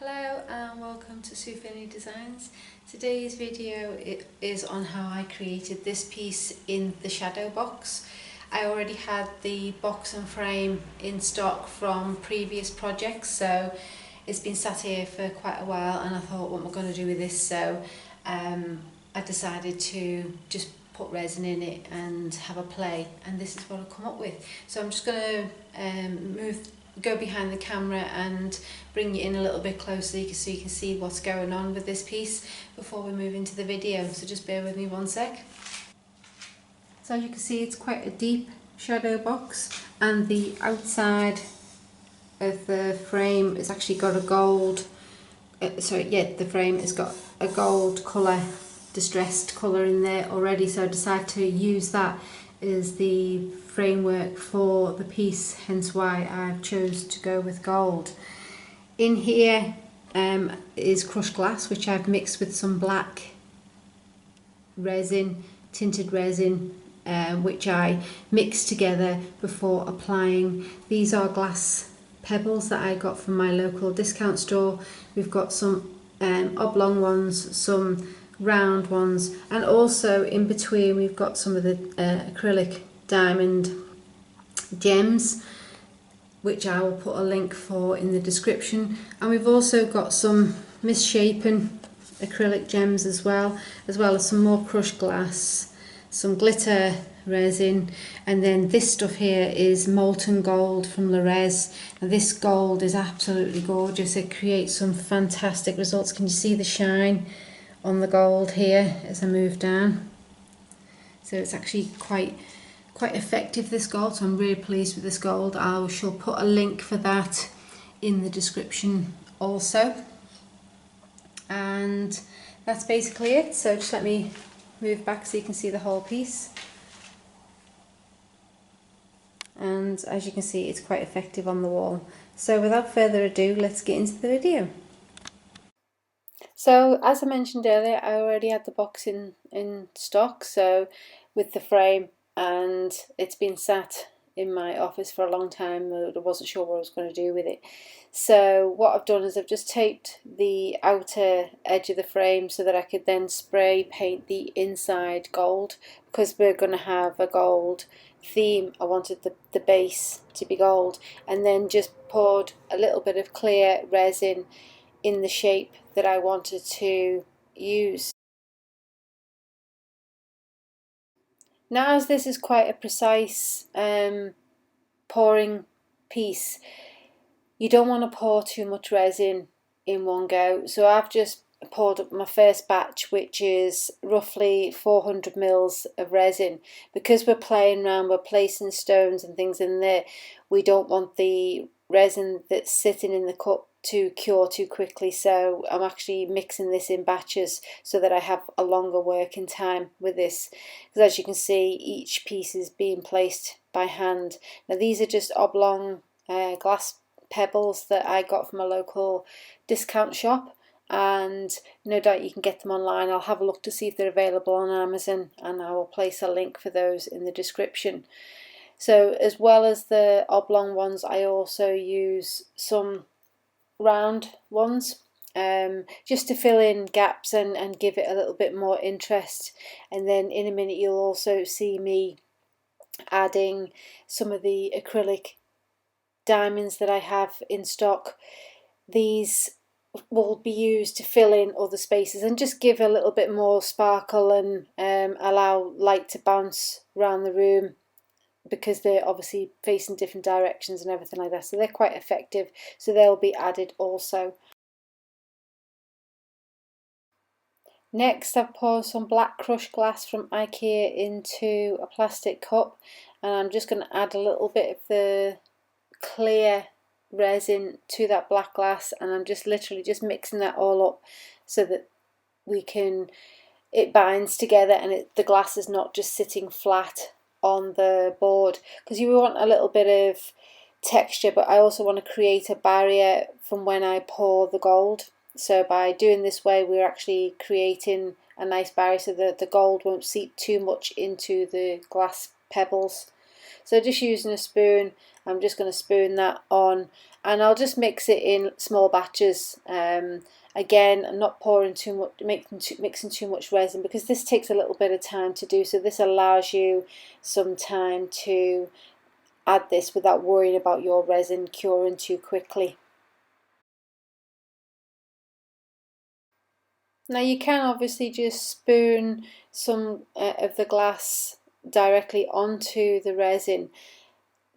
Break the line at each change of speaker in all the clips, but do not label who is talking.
Hello and welcome to Sufini Designs. Today's video is on how I created this piece in the shadow box. I already had the box and frame in stock from previous projects, so it's been sat here for quite a while and I thought, what am I going to do with this? So I decided to just put resin in it and have a play, and this is what I've come up with. So I'm just going to go behind the camera and bring you in a little bit closer so you can see what's going on with this piece before we move into the video. So just bear with me one sec. So as you can see, it's quite a deep shadow box, and the outside of the frame has actually got a gold the frame has got a gold colour, distressed colour in there already, so I decided to use that as the framework for the piece, hence why I chose to go with gold. In here is crushed glass, which I've mixed with some black resin, tinted resin, which I mixed together before applying. These are glass pebbles that I got from my local discount store. We've got some oblong ones, some round ones, and also in between we've got some of the acrylic diamond gems, which I will put a link for in the description. And we've also got some misshapen acrylic gems as well as some more crushed glass, some glitter resin, and then this stuff here is molten gold from Resin. And this gold is absolutely gorgeous. It creates some fantastic results. Can you see the shine on the gold here as I move down? So it's actually quite effective, this gold, so I'm really pleased with this gold. I shall put a link for that in the description also. And that's basically it. So just let me move back so you can see the whole piece. And as you can see, it's quite effective on the wall. So without further ado, let's get into the video. So as I mentioned earlier, I already had the box in stock, so with the frame, and it's been sat in my office for a long time. I wasn't sure what I was going to do with it. So what I've done is I've just taped the outer edge of the frame so that I could then spray paint the inside gold, because we're going to have a gold theme. I wanted the base to be gold, and then just poured a little bit of clear resin in the shape that I wanted to use. Now, as this is quite a precise pouring piece, you don't want to pour too much resin in one go. So I've just poured up my first batch, which is roughly 400 mils of resin. Because we're playing around, we're placing stones and things in there, we don't want the resin that's sitting in the cup to cure too quickly, so I'm actually mixing this in batches so that I have a longer working time with this, because as you can see, each piece is being placed by hand. Now these are just oblong glass pebbles that I got from a local discount shop, and no doubt you can get them online. I'll have a look to see if they're available on Amazon, and I will place a link for those in the description. So as well as the oblong ones, I also use some round ones, just to fill in gaps and give it a little bit more interest. And then in a minute you'll also see me adding some of the acrylic diamonds that I have in stock. These will be used to fill in other spaces and just give a little bit more sparkle and allow light to bounce around the room, because they're obviously facing different directions and everything like that, so they're quite effective, so they'll be added also. Next, I've poured some black crushed glass from IKEA into a plastic cup, and I'm just going to add a little bit of the clear resin to that black glass, and I'm just literally just mixing that all up so that it binds together and the glass is not just sitting flat on the board, because you want a little bit of texture, but I also want to create a barrier from when I pour the gold. So by doing this way, we're actually creating a nice barrier so that the gold won't seep too much into the glass pebbles. So just using a spoon, I'm just going to spoon that on, and I'll just mix it in small batches. Again, I'm not pouring too much, mixing too much resin, because this takes a little bit of time to do, so this allows you some time to add this without worrying about your resin curing too quickly. Now you can obviously just spoon some of the glass directly onto the resin.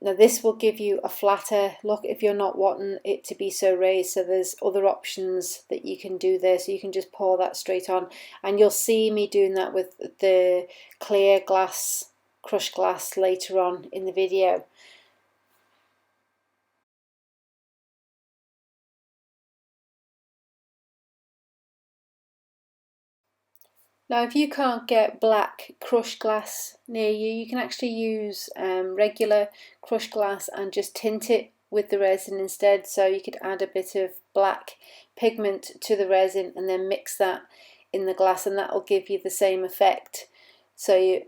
Now this will give you a flatter look if you're not wanting it to be so raised, so there's other options that you can do there, so you can just pour that straight on, and you'll see me doing that with the clear glass, crushed glass, later on in the video. Now if you can't get black crushed glass near you, you can actually use regular crushed glass and just tint it with the resin instead. So you could add a bit of black pigment to the resin and then mix that in the glass, and that will give you the same effect. So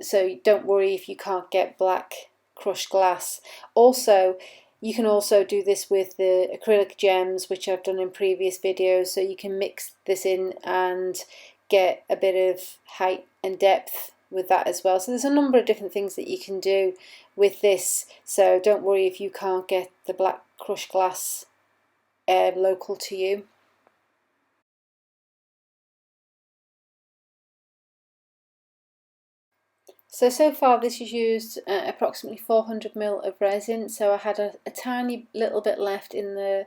don't worry if you can't get black crushed glass. Also, you can also do this with the acrylic gems, which I've done in previous videos, so you can mix this in and get a bit of height and depth with that as well. So there's a number of different things that you can do with this, so don't worry if you can't get the black crushed glass local to you. So far this has used approximately 400 ml of resin, so I had a tiny little bit left in the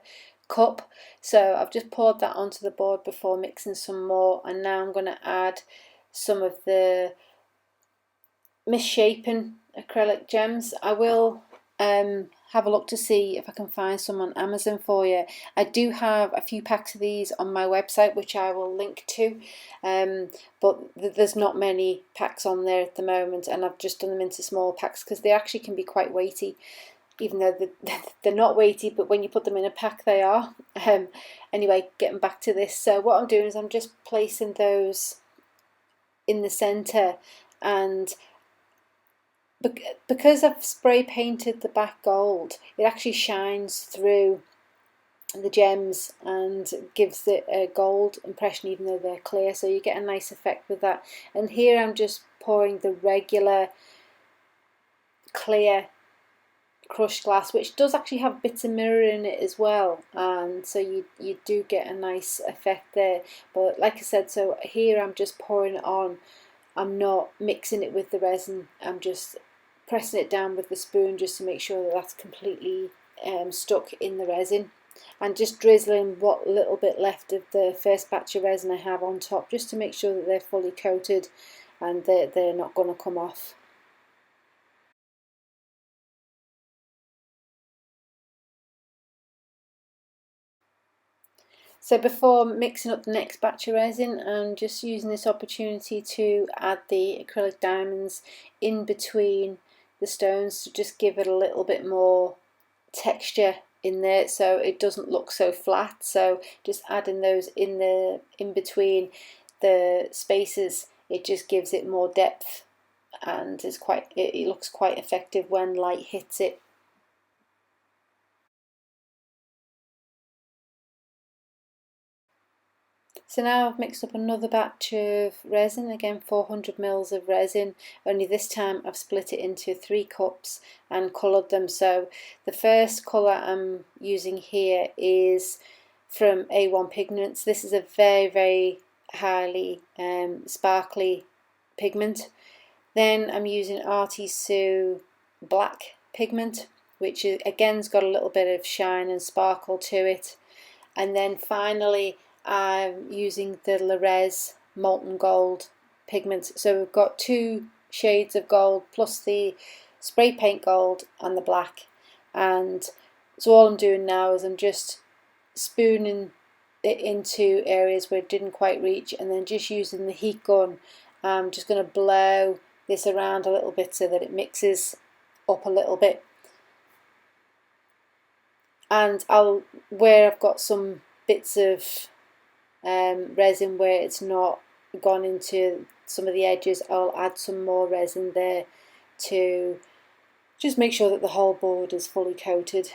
cup, so I've just poured that onto the board before mixing some more, and now I'm going to add some of the misshapen acrylic gems. I will have a look to see if I can find some on Amazon for you. I do have a few packs of these on my website, which I will link to, but there's not many packs on there at the moment, and I've just done them into small packs because they actually can be quite weighty, even though they're not weighty, but when you put them in a pack they are. Anyway, getting back to this, so what I'm doing is I'm just placing those in the centre, and because I've spray painted the back gold, it actually shines through the gems and gives it a gold impression even though they're clear, so you get a nice effect with that. And here I'm just pouring the regular clear crushed glass, which does actually have bits of mirror in it as well, and so you do get a nice effect there. But like I said, so here I'm just pouring it on, I'm not mixing it with the resin, I'm just pressing it down with the spoon just to make sure that that's completely stuck in the resin, and just drizzling what little bit left of the first batch of resin I have on top, just to make sure that they're fully coated and they're not going to come off. So before mixing up the next batch of resin, I'm just using this opportunity to add the acrylic diamonds in between the stones to just give it a little bit more texture in there, so it doesn't look so flat. So just adding those in between the spaces, it just gives it more depth, and it looks quite effective when light hits it. So now I've mixed up another batch of resin, again 400 ml of resin, only this time I've split it into 3 cups and coloured them. So the first colour I'm using here is from A1 Pigments. This is a very highly sparkly pigment. Then I'm using Artisu Black pigment, which is, again's got a little bit of shine and sparkle to it. And then finally I'm using the Resin Molten Gold pigment. So we've got 2 shades of gold plus the spray paint gold and the black. And so all I'm doing now is I'm just spooning it into areas where it didn't quite reach, and then just using the heat gun, I'm just going to blow this around a little bit so that it mixes up a little bit. And where I've got some bits of resin where it's not gone into some of the edges, I'll add some more resin there to Just make sure that the whole board is fully coated.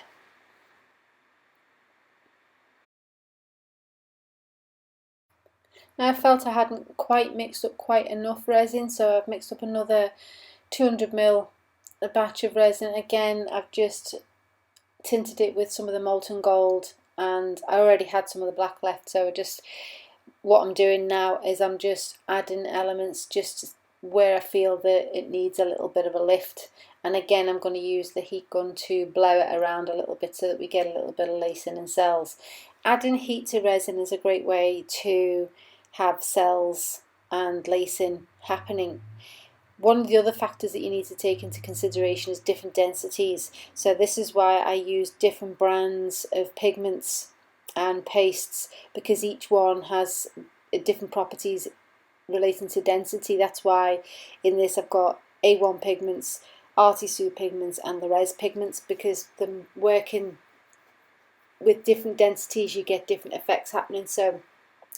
Now I felt I hadn't quite mixed up quite enough resin, so I've mixed up another 200ml a batch of resin. Again, I've just tinted it with some of the molten gold, and I already had some of the black left, so what I'm doing now is I'm just adding elements just where I feel that it needs a little bit of a lift. And again, I'm going to use the heat gun to blow it around a little bit so that we get a little bit of lacing and cells. Adding heat to resin is a great way to have cells and lacing happening. One of the other factors that you need to take into consideration is different densities. So this is why I use different brands of pigments and pastes, because each one has different properties relating to density. That's why in this I've got A1 pigments, Artisu pigments and the Res pigments, because them working with different densities you get different effects happening. So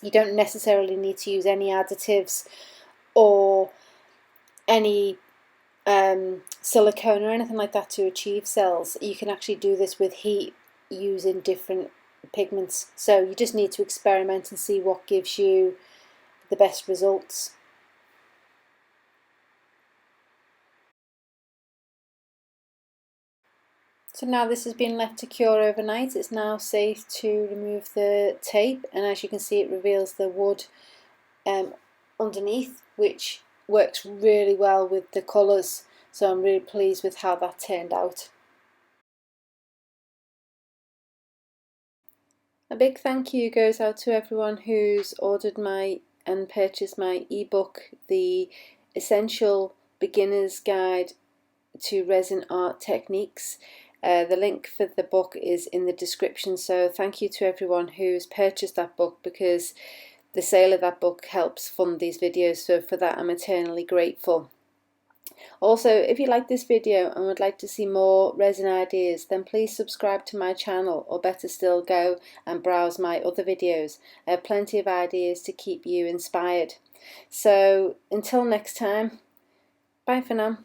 you don't necessarily need to use any additives or any silicone or anything like that to achieve cells. You can actually do this with heat using different pigments. So you just need to experiment and see what gives you the best results. So now this has been left to cure overnight. It's now safe to remove the tape, and as you can see it reveals the wood underneath, which works really well with the colours. So I'm really pleased with how that turned out. A big thank you goes out to everyone who's ordered and purchased my ebook, The Essential Beginner's Guide to Resin Art Techniques. The link for the book is in the description, so thank you to everyone who's purchased that book, because the sale of that book helps fund these videos, so for that I'm eternally grateful. Also, if you like this video and would like to see more resin ideas, then please subscribe to my channel, or better still, go and browse my other videos. I have plenty of ideas to keep you inspired. So until next time, bye for now.